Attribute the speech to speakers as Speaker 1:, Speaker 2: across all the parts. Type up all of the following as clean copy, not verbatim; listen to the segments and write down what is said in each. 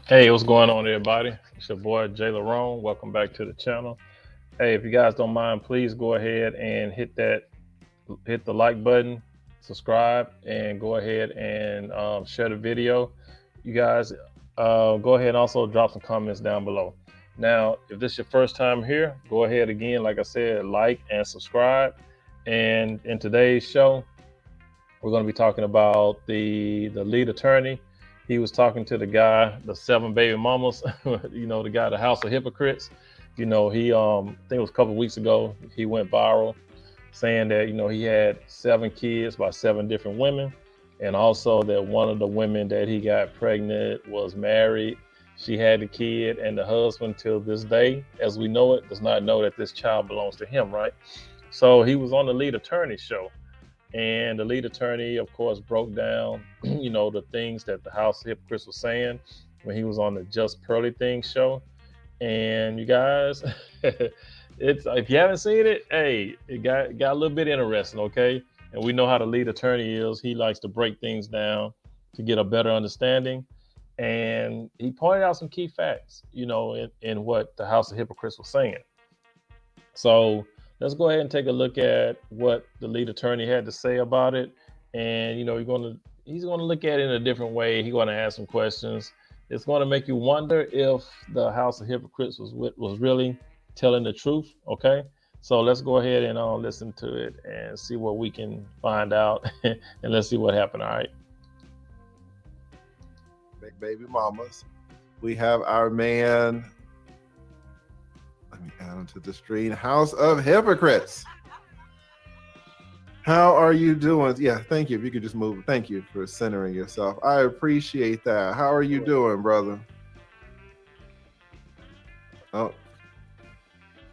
Speaker 1: Hey, what's going on, everybody? It's your boy Jay Larone. Welcome back to the channel. Hey, if you guys don't mind, please go ahead and hit the like button, subscribe, and go ahead and share the video. You guys, go ahead and also drop some comments down below. Now, if this is your first time here, go ahead again, like I said, like and subscribe. And in today's show, we're going to be talking about the lead attorney. He was talking to the guy, the seven baby mamas, the guy, the House of Hypocrites. He I think it was a couple of weeks ago, he went viral saying that he had seven kids by seven different women, and also that one of the women that he got pregnant was married. She had the kid, and the husband, till this day, as we know it, does not know that this child belongs to him, right? So he was on the lead attorney show, and the lead attorney, of course, broke down, the things that the House of Hypocrites was saying when he was on the Just Pearly Things show. And you guys, it's if you haven't seen it, hey, it got a little bit interesting, okay? And we know how the lead attorney is. He likes to break things down to get a better understanding. And he pointed out some key facts, in what the House of Hypocrites was saying. So let's go ahead and take a look at what the lead attorney had to say about it. And he's gonna look at it in a different way. He's gonna ask some questions. It's gonna make you wonder if the House of Hypocrites was really telling the truth. Okay, so let's go ahead and listen to it and see what we can find out, and let's see what happened. All right.
Speaker 2: Big baby mamas. We have our man. Let me add him to the screen. House of Hypocrites. How are you doing? Yeah, thank you. If you could just move. Thank you for centering yourself. I appreciate that. How are you doing, brother? Oh,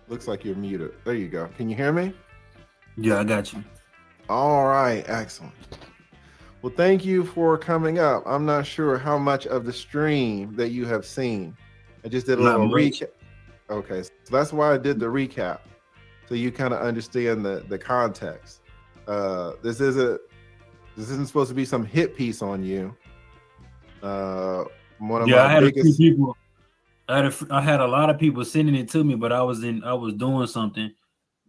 Speaker 2: looks like you're muted. There you go. Can you hear me?
Speaker 3: Yeah, I got you.
Speaker 2: All right, excellent. Well, thank you for coming up. I'm not sure how much of the stream that you have seen. I just did a little recap. Okay, so that's why I did the recap, so you kind of understand the context. This isn't supposed to be some hit piece on you. One of my biggest.
Speaker 3: A few people. I had a lot of people sending it to me, but I was doing something.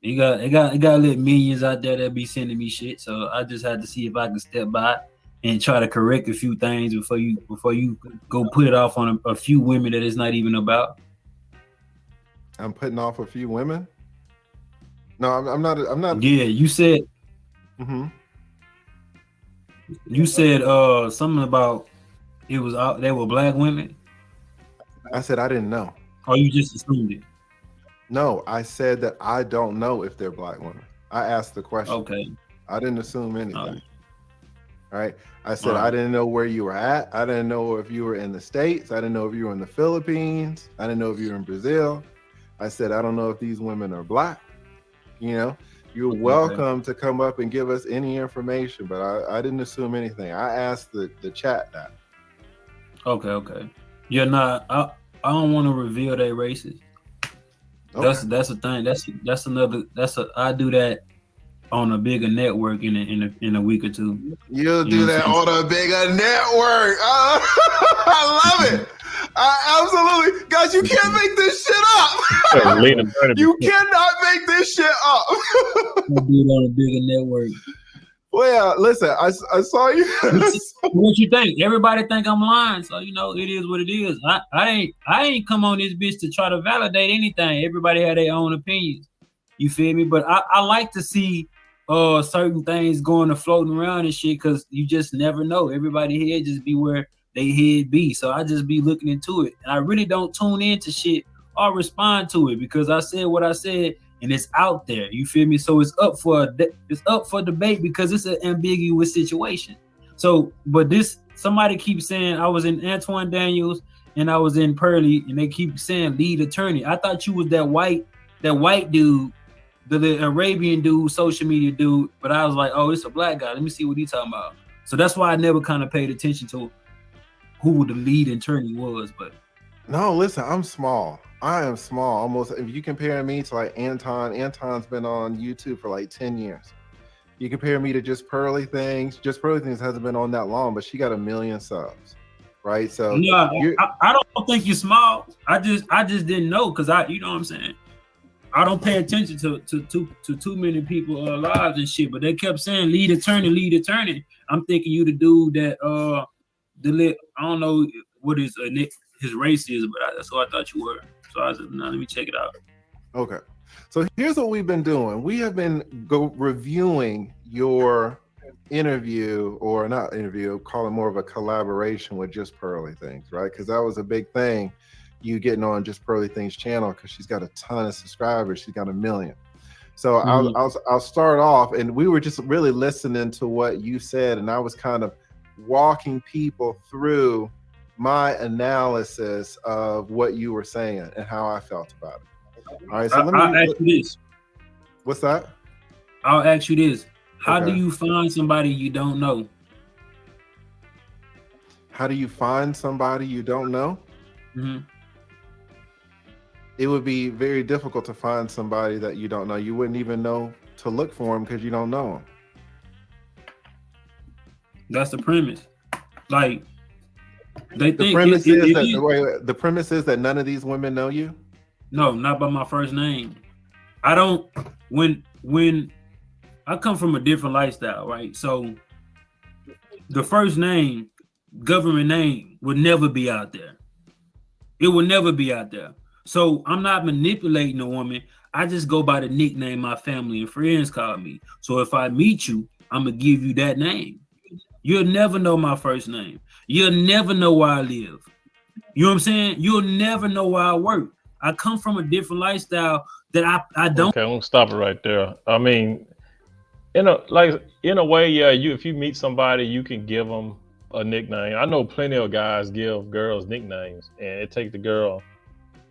Speaker 3: You got little minions out there that be sending me shit, so I just had to see if I could step by and try to correct a few things before you go put it off on a few women that it's not even about.
Speaker 2: I'm putting off a few women. No, I'm not.
Speaker 3: Yeah, you said.
Speaker 2: Mm-hmm.
Speaker 3: You said something about it was they were black women.
Speaker 2: I said I didn't know.
Speaker 3: Oh, you just assumed it.
Speaker 2: No, I said that I don't know if they're black women. I asked the question.
Speaker 3: Okay.
Speaker 2: I didn't assume anything. All right. I said
Speaker 3: All right.
Speaker 2: I didn't know where you were at. I didn't know if you were in the States. I didn't know if you were in the Philippines. I didn't know if you were in Brazil. I said I don't know if these women are black. You're welcome to come up and give us any information, but I didn't assume anything. I asked the chat that.
Speaker 3: Okay. You're not. I don't want to reveal their races. Okay. That's a thing. That's another. I do that on a bigger network in a week or two.
Speaker 2: You'll do that on a bigger network. I love it. Absolutely, guys. You can't make this shit up. You cannot make this shit up.
Speaker 3: I do it on a bigger network.
Speaker 2: Well, yeah, listen, I saw you.
Speaker 3: What you think? Everybody think I'm lying, so it is what it is. I ain't come on this bitch to try to validate anything. Everybody had their own opinions. You feel me? But I like to see certain things going and floating around and shit, because you just never know. Everybody head just be where they head be. So I just be looking into it. And I really don't tune into shit or respond to it, because I said what I said and it's out there. You feel me? So it's up for debate, because it's an ambiguous situation. So, but somebody keeps saying I was in Antoine Daniels and I was in Pearly, and they keep saying lead attorney. I thought you was that white dude, the Arabian dude, social media dude, but I was like, oh, it's a black guy. Let me see what he's talking about. So that's why I never kind of paid attention to who the lead attorney was. But
Speaker 2: no, listen, I'm small. I am small. Almost, if you compare me to like Anton's been on YouTube for like 10 years. You compare me to Just Pearly Things hasn't been on that long, but she got 1 million subs, right? So
Speaker 3: no, I don't think you're small. I just didn't know because you know what I'm saying. I don't pay attention to too many people lives and shit, but they kept saying lead attorney. I'm thinking you the dude that I don't know what his race is, but that's what I thought you were. So I said, no, let me check it out.
Speaker 2: Okay. So here's what we've been doing. We have been reviewing your interview, or not interview, call it more of a collaboration with Just Pearly Things, right? Because that was a big thing, you getting on Just Pearly Things channel, because she's got a ton of subscribers. She's got 1 million. So I'll start off, and we were just really listening to what you said, and I was kind of walking people through my analysis of what you were saying and how I felt about it. All right, so
Speaker 3: I'll ask you this.
Speaker 2: What's that?
Speaker 3: I'll ask you this. How
Speaker 2: Okay.
Speaker 3: do you find somebody you don't know?
Speaker 2: How do you find somebody you don't know?
Speaker 3: Mm-hmm.
Speaker 2: It would be very difficult to find somebody that you don't know. You wouldn't even know to look for them because you don't know them.
Speaker 3: That's the premise. Like, they think
Speaker 2: the premise is that none of these women know you?
Speaker 3: No, not by my first name. I don't, when I come from a different lifestyle, right? So the first name, government name, would never be out there. It will never be out there. So I'm not manipulating a woman. I just go by the nickname my family and friends call me. So if I meet you, I'm going to give you that name. You'll never know my first name. You'll never know where I live. You know what I'm saying? You'll never know where I work. I come from a different lifestyle that I don't.
Speaker 1: Okay, I'm gonna stop it right there. I mean, in a way, yeah. If you meet somebody, you can give them a nickname. I know plenty of guys give girls nicknames, and it takes the girl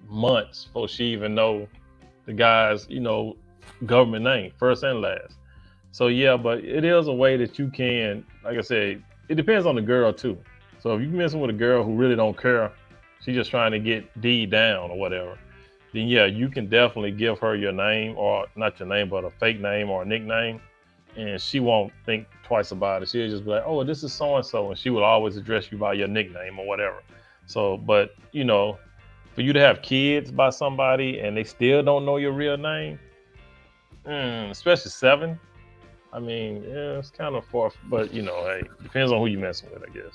Speaker 1: months before she even know the guy's, government name, first and last. So yeah, but it is a way that you can, like I said, it depends on the girl too. So if you're messing with a girl who really don't care, she's just trying to get D down or whatever, then yeah, you can definitely give her your name, or not your name, but a fake name or a nickname, and she won't think twice about it. She'll just be like, oh, this is so-and-so, and she will always address you by your nickname or whatever. So, but for you to have kids by somebody and they still don't know your real name, especially 7, I mean, yeah, it's kind of far, but hey, depends on who you messing with, I guess.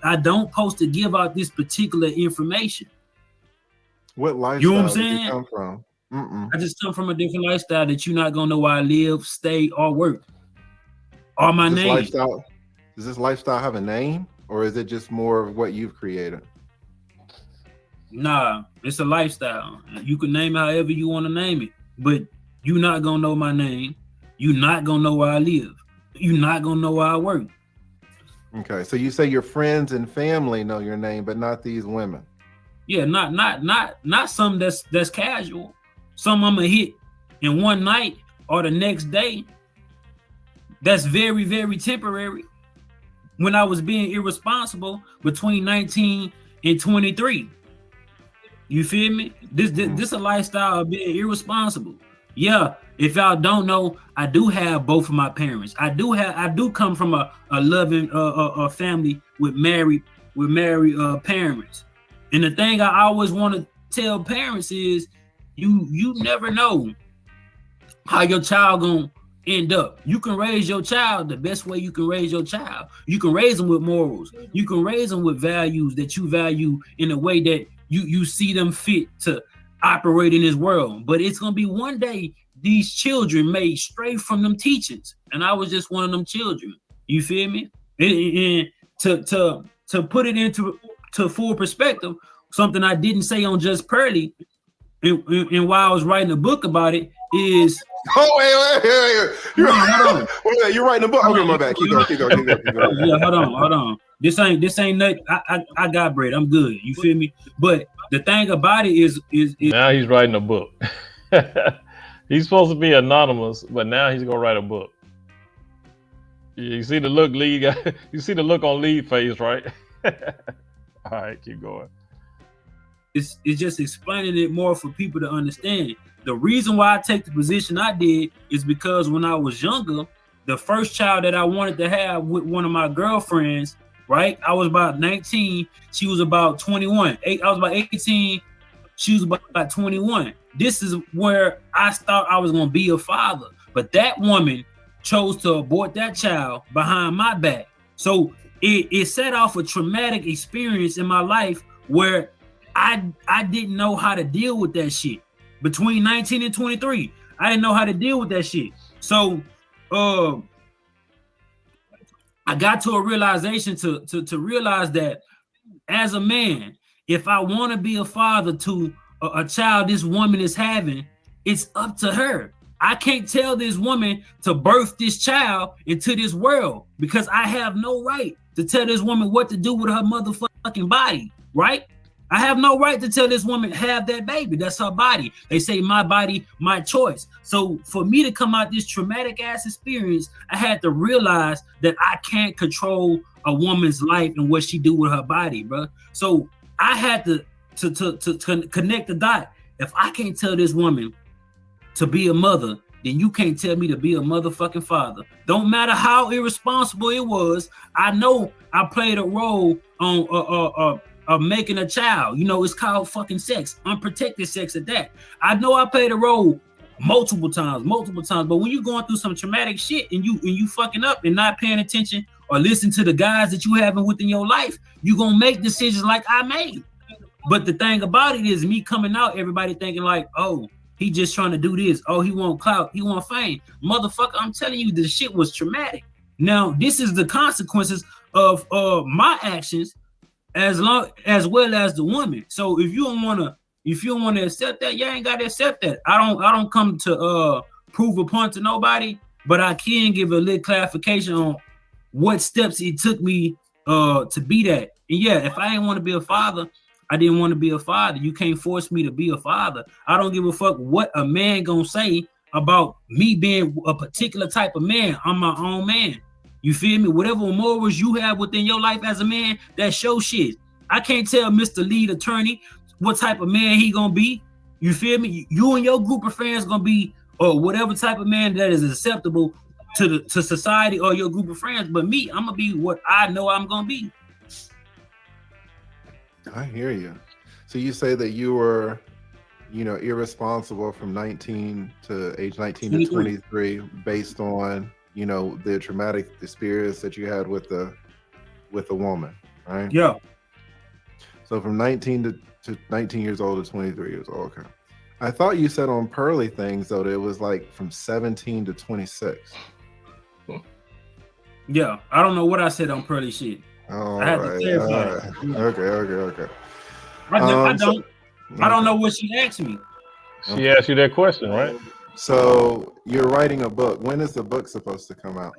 Speaker 3: I don't post to give out this particular information.
Speaker 2: What lifestyle
Speaker 3: you know what I'm saying?
Speaker 2: Did you come from?
Speaker 3: I just come from a different lifestyle that you're not gonna know where I live, stay, or work, or my name.
Speaker 2: Does this lifestyle have a name, or is it just more of what you've created?
Speaker 3: Nah, it's a lifestyle. You can name it however you want to name it, but you're not gonna know my name. You're not gonna know where I live. You're not gonna know where I work.
Speaker 2: Okay, so you say your friends and family know your name, but not these women.
Speaker 3: Yeah, not some that's casual. Some I'm gonna hit in one night or the next day. That's very, very temporary. When I was being irresponsible between 19 and 23. You feel me? This a lifestyle of being irresponsible. Yeah, if y'all don't know, I do have both of my parents. I do come from a loving family with married parents. And the thing I always want to tell parents is you never know how your child gonna end up. You can raise your child the best way you can raise your child. You can raise them with morals. You can raise them with values that you value in a way that you see them fit to operate in this world. But it's gonna be one day these children may stray from them teachings, and I was just one of them children. You feel me? And to put it into full perspective, something I didn't say on Just Pearly, and while I was writing a book about it is.
Speaker 2: Oh wait. You're writing a book. Okay, my bad. Keep going.
Speaker 3: Yeah, hold on. This ain't nothing. I got bread. I'm good. You feel me? But the thing about it is
Speaker 1: now he's writing a book. He's supposed to be anonymous, but now he's gonna write a book. You see the look Lee got. You see the look on Lee's face, right? All right, keep going.
Speaker 3: It's just explaining it more for people to understand. The reason why I take the position I did is because when I was younger, the first child that I wanted to have with one of my girlfriends, right? I was about 19. She was about 21. I was about 18. She was about 21. This is where I thought I was going to be a father. But that woman chose to abort that child behind my back. So it set off a traumatic experience in my life where I didn't know how to deal with that shit. Between 19 and 23, I didn't know how to deal with that shit. So I got to a realization to realize that as a man, if I want to be a father to a child this woman is having, it's up to her. I can't tell this woman to birth this child into this world because I have no right to tell this woman what to do with her motherfucking body, right? I have no right to tell this woman have that baby. That's her body. They say my body, my choice. So for me to come out this traumatic ass experience, I had to realize that I can't control a woman's life and what she do with her body, bro. So I had to connect the dot. If I can't tell this woman to be a mother, then you can't tell me to be a motherfucking father. Don't matter how irresponsible it was. I know I played a role on making a child. You know, it's called fucking sex, unprotected sex at that. I know I played a role multiple times. But when you're going through some traumatic shit and you fucking up and not paying attention or listen to the guys that you having within your life, you're gonna make decisions like I made. But the thing about it is me coming out, everybody thinking like, oh, he just trying to do this. Oh, he want clout. He want fame. Motherfucker, I'm telling you, this shit was traumatic. Now, this is the consequences of my actions as well as the woman. So if you don't want to accept that, you ain't got to accept that. I don't come to prove a point to nobody, but I can give a little clarification on what steps it took me to be that. And yeah, if I didn't want to be a father, I didn't want to be a father. You can't force me to be a father. I don't give a fuck what a man gonna say about me being a particular type of man. I'm my own man. You feel me? Whatever morals you have within your life as a man, that show shit. I can't tell Mr. Lead Attorney what type of man he gonna be. You feel me? You and your group of friends gonna be whatever type of man that is acceptable to society or your group of friends. But me, I'm gonna be what I know I'm gonna be.
Speaker 2: I hear you. So you say that you were, irresponsible from 19 to age 19 to 23 based on, the traumatic experience that you had with a woman, right?
Speaker 3: Yeah.
Speaker 2: So from 19 to 19 years old to 23 years old. Okay. I thought you said on Pearly Things though that it was like from 17 to 26.
Speaker 3: Yeah. I don't know what I said on Pearly shit. I had to clarify.
Speaker 2: Okay.
Speaker 3: I don't know what she asked me.
Speaker 1: She asked you that question, right?
Speaker 2: So you're writing a book. When is the book supposed to come out?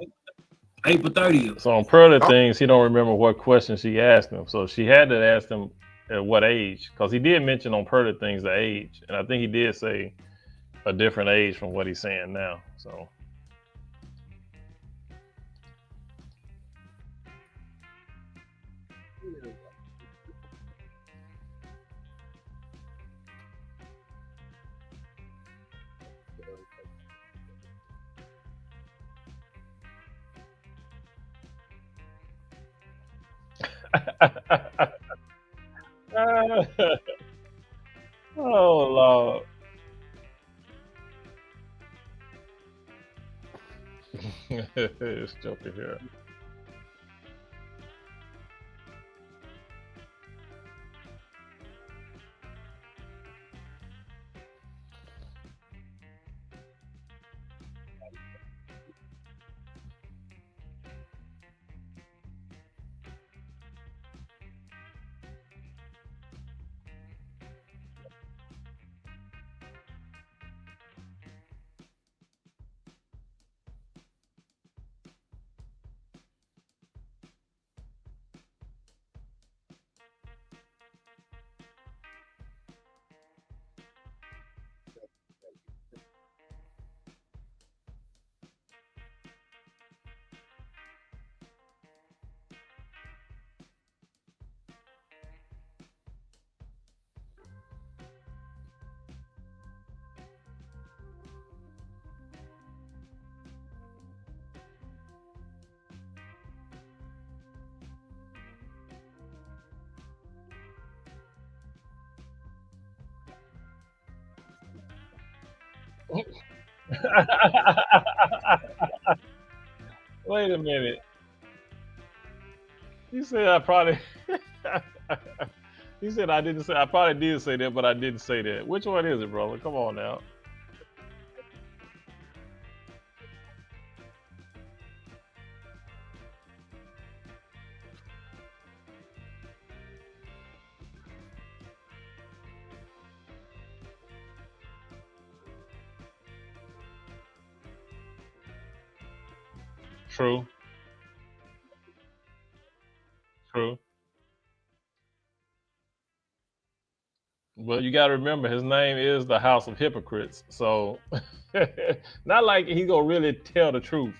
Speaker 3: April 30th.
Speaker 1: So on Pearly Things, he don't remember what question she asked him. So she had to ask him at what age, because he did mention on Pearly Things the age, and I think he did say a different age from what he's saying now. So. Oh Lord. It's joking here. Wait a minute. You said I probably. He said I didn't say. I probably did say that, but I didn't say that. Which one is it, brother? Come on now. True. True. Well, you got to remember, his name is the House of Hypocrites. So, not like he gonna really tell the truth.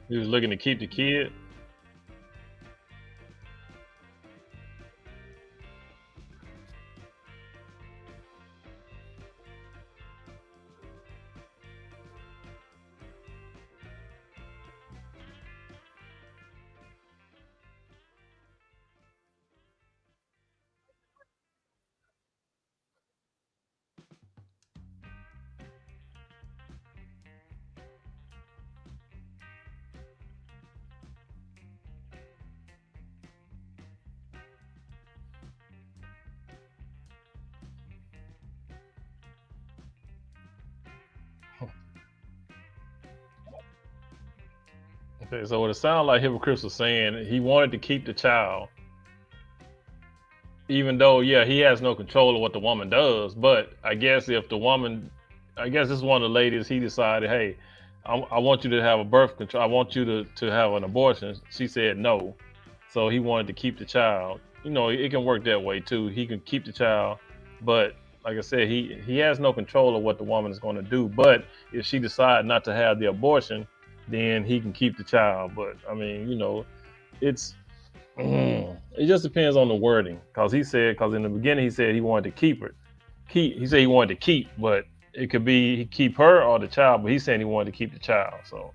Speaker 1: He was looking to keep the kid. Okay, so what it sounded like Hypocrites was saying, he wanted to keep the child, even though, yeah, he has no control of what the woman does. But I guess if the woman, I guess this is one of the ladies, he decided, hey, I want you to have a birth control. I want you to have an abortion. She said no. So he wanted to keep the child. You know, it can work that way too. He can keep the child, but like I said, he has no control of what the woman is going to do. But if she decides not to have the abortion, then he can keep the child. But I mean, you know, it's it just depends on the wording. Because in the beginning he said he wanted to keep her. He said he wanted to keep, but it could be he keep her or the child. But he's saying he wanted to keep the child. So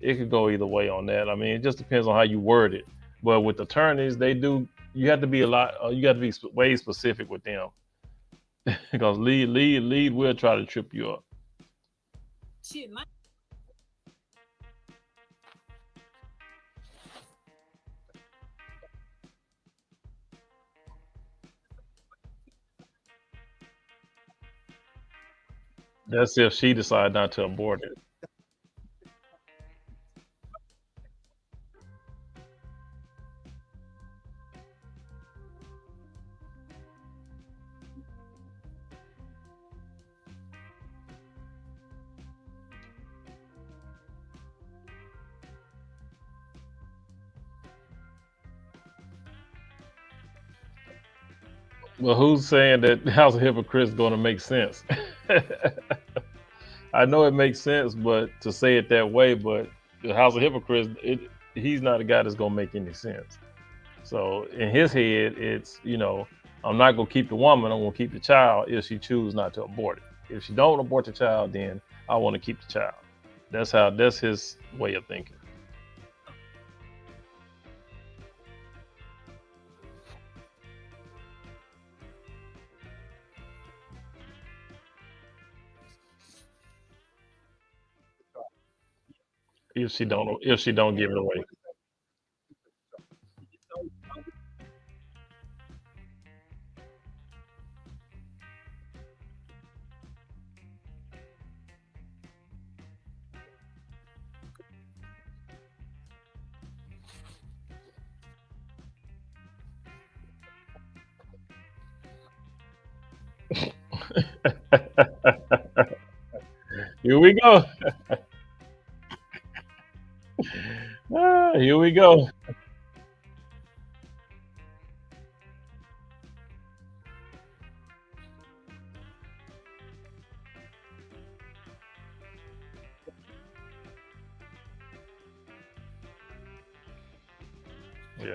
Speaker 1: it could go either way on that. I mean, it just depends on how you word it. But with attorneys, they do. You have to be a lot. You got to be way specific with them because lead will try to trip you up.
Speaker 3: Shit, man.
Speaker 1: That's if she decide not to abort it. Well, who's saying that House of Hypocrites is going to make sense? I know it makes sense, but to say it that way, but the House of Hypocrites, he's not a guy that's going to make any sense. So in his head, it's, I'm not going to keep the woman. I'm going to keep the child if she chooses not to abort it. If she don't abort the child, then I want to keep the child. That's his way of thinking. If she don't give it away. Here we go. Here we go. Yeah.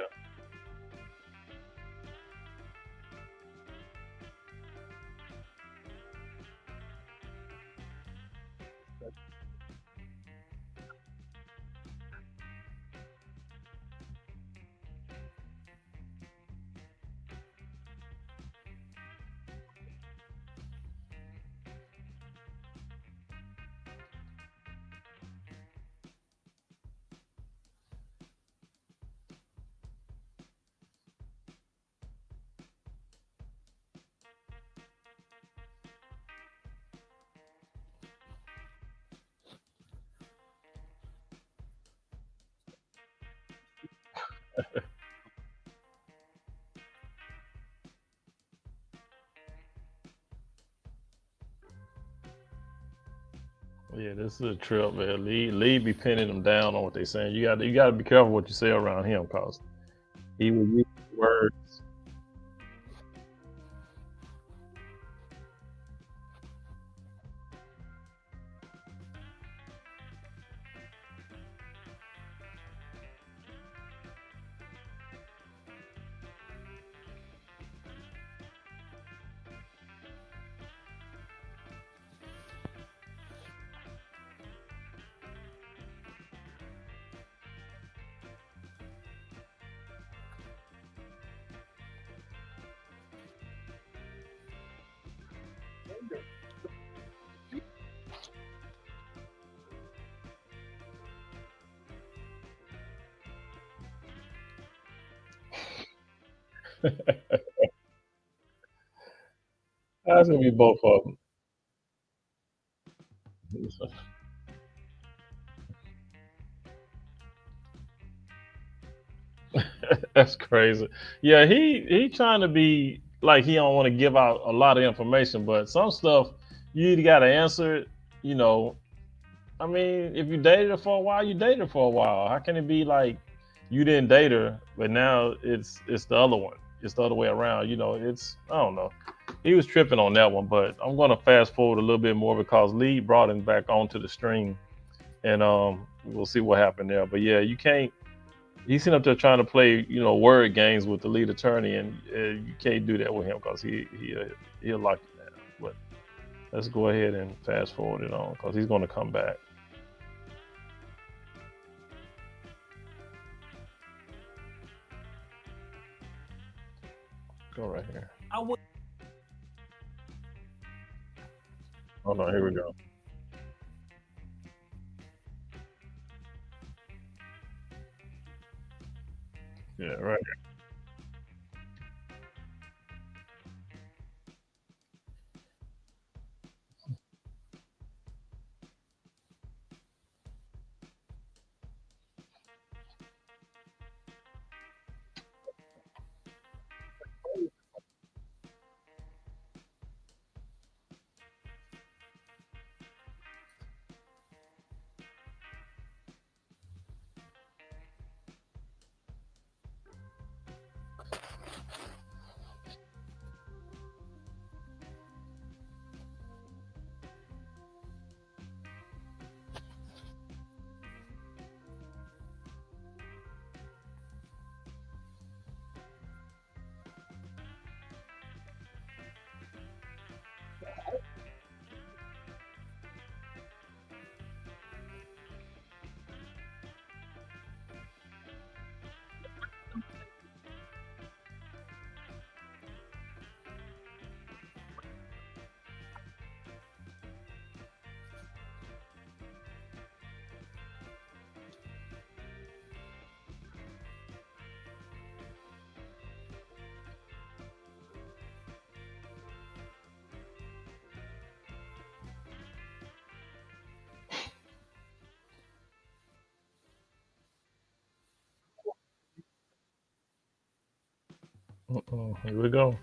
Speaker 1: Yeah, this is a trip, man. Lee be pinning them down on what they saying. You got to be careful what you say around him, cause he will use words. That's gonna be both of them. That's crazy. Yeah, he trying to be like he don't want to give out a lot of information, but some stuff you either got to answer it. You know, I mean, if you dated her for a while, you dated her for a while. How can it be like you didn't date her, but now it's the other one? It's the other way around. It's I don't know. He was tripping on that one, but I'm gonna fast forward a little bit more because Lee brought him back onto the stream, and we'll see what happened there. But yeah, you can't. He's sitting up there trying to play, word games with the lead attorney, and you can't do that with him because he'll lock you down. But let's go ahead and fast forward it on because he's going to come back. Go right here.
Speaker 3: I would.
Speaker 1: Hold on, here we go. Yeah, right. Here we go.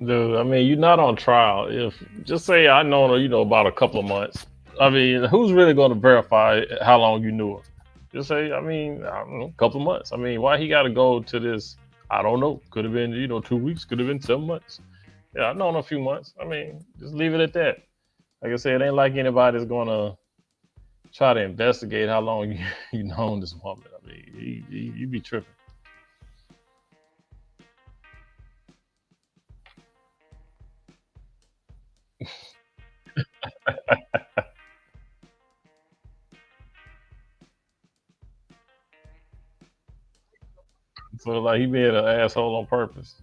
Speaker 1: Dude, I mean, you're not on trial. If just say I known her, about a couple of months. I mean, who's really going to verify how long you knew her? Just say, I mean, I don't know, a couple of months. I mean, why he got to go to this? I don't know. Could have been, 2 weeks. Could have been 7 months. Yeah, I known her a few months. I mean, just leave it at that. Like I said, it ain't like anybody's gonna try to investigate how long you known this woman. I mean, you be tripping. So like he being an asshole on purpose.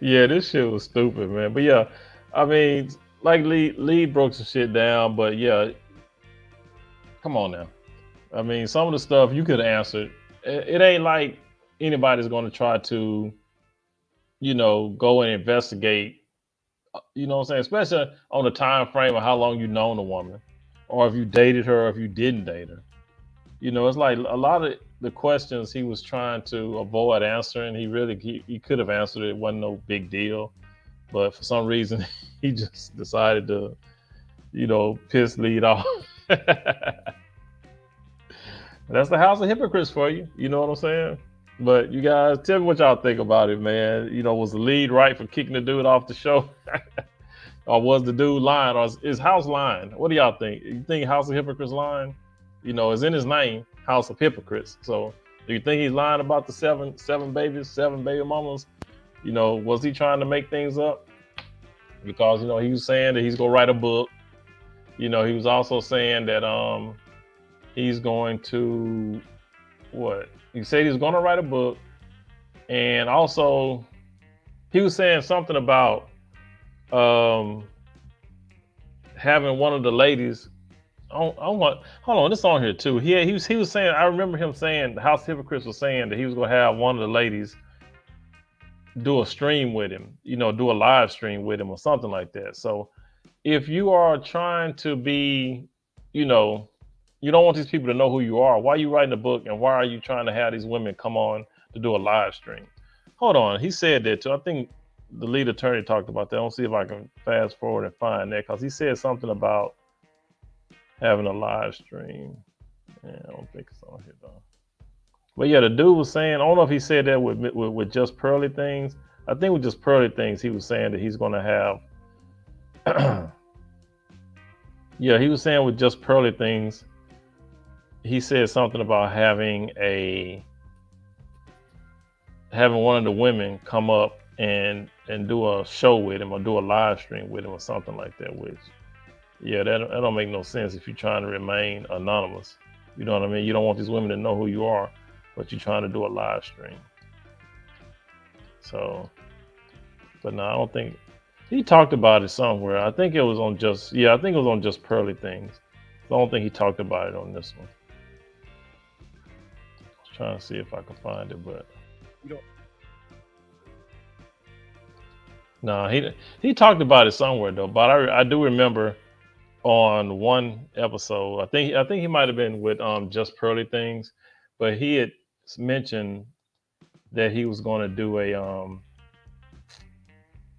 Speaker 1: Yeah, this shit was stupid, man. But yeah, I mean, like Lee broke some shit down, but yeah, come on now. I mean, some of the stuff you could have answered. It ain't like anybody's going to try to, go and investigate. You know what I'm saying? Especially on the time frame of how long you known a woman, or if you dated her, or if you didn't date her. It's like a lot of the questions he was trying to avoid answering. He could have answered it. It wasn't no big deal, but for some reason he just decided to, piss lead off. That's the house of hypocrites for you. You know what I'm saying? But you guys, tell me what y'all think about it, man. Was the lead right for kicking the dude off the show, or was the dude lying, or is House lying? What do y'all think? You think House of Hypocrites lying? It's in his name, House of Hypocrites. So, do you think he's lying about the seven babies, seven baby mamas? Was he trying to make things up? Because he was saying that he's gonna write a book. He was also saying that he's going to what? He said he's gonna write a book, and also he was saying something about having one of the ladies. I want hold on, this on here too. He was saying, I remember him saying, the House of Hypocrites was saying that he was gonna have one of the ladies do a stream with him, do a live stream with him or something like that. So if you are trying to be, you know, you don't want these people to know who you are, why are you writing a book, and why are you trying to have these women come on to do a live stream? Hold on, he said that too. I think the lead attorney talked about that. I don't see if I can fast forward and find that, because he said something about having a live stream. Yeah, I don't think it's on here though. But yeah, the dude was saying, I don't know if he said that with just pearly things. I think with just pearly things, he was saying that he's going to have. Yeah, he was saying with just pearly things. He said something about having one of the women come up and do a show with him, or do a live stream with him, or something like that. Which, yeah, that don't make no sense if you're trying to remain anonymous. You know what I mean? You don't want these women to know who you are, but you're trying to do a live stream. So, but no, I don't think he talked about it somewhere. I think it was on I think it was on just pearly things. I don't think he talked about it on this one. Trying to see if I can find it, but no, he talked about it somewhere though. But I do remember on one episode, I think he might have been with Just Pearly Things, but he had mentioned that he was going to do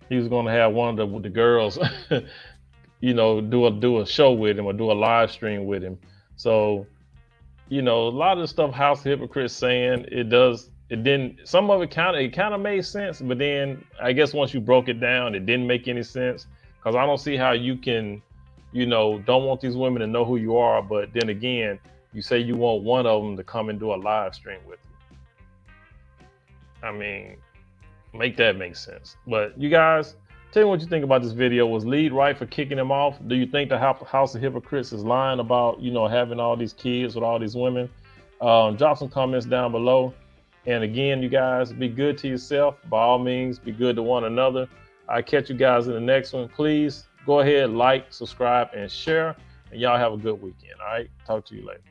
Speaker 1: he was going to have one of the girls, do a show with him or do a live stream with him. So, a lot of the stuff House of Hypocrites saying, some of it kind of made sense, but then I guess once you broke it down, it didn't make any sense, because I don't see how you can, don't want these women to know who you are, but then again, you say you want one of them to come and do a live stream with you. I mean, make that make sense. But you guys, tell me what you think about this video. Was Lead right for kicking him off? Do you think the House of Hypocrites is lying about, having all these kids with all these women? Drop some comments down below. And again, you guys, be good to yourself. By all means, be good to one another. I'll catch you guys in the next one. Please go ahead, like, subscribe, and share. And y'all have a good weekend. All right. Talk to you later.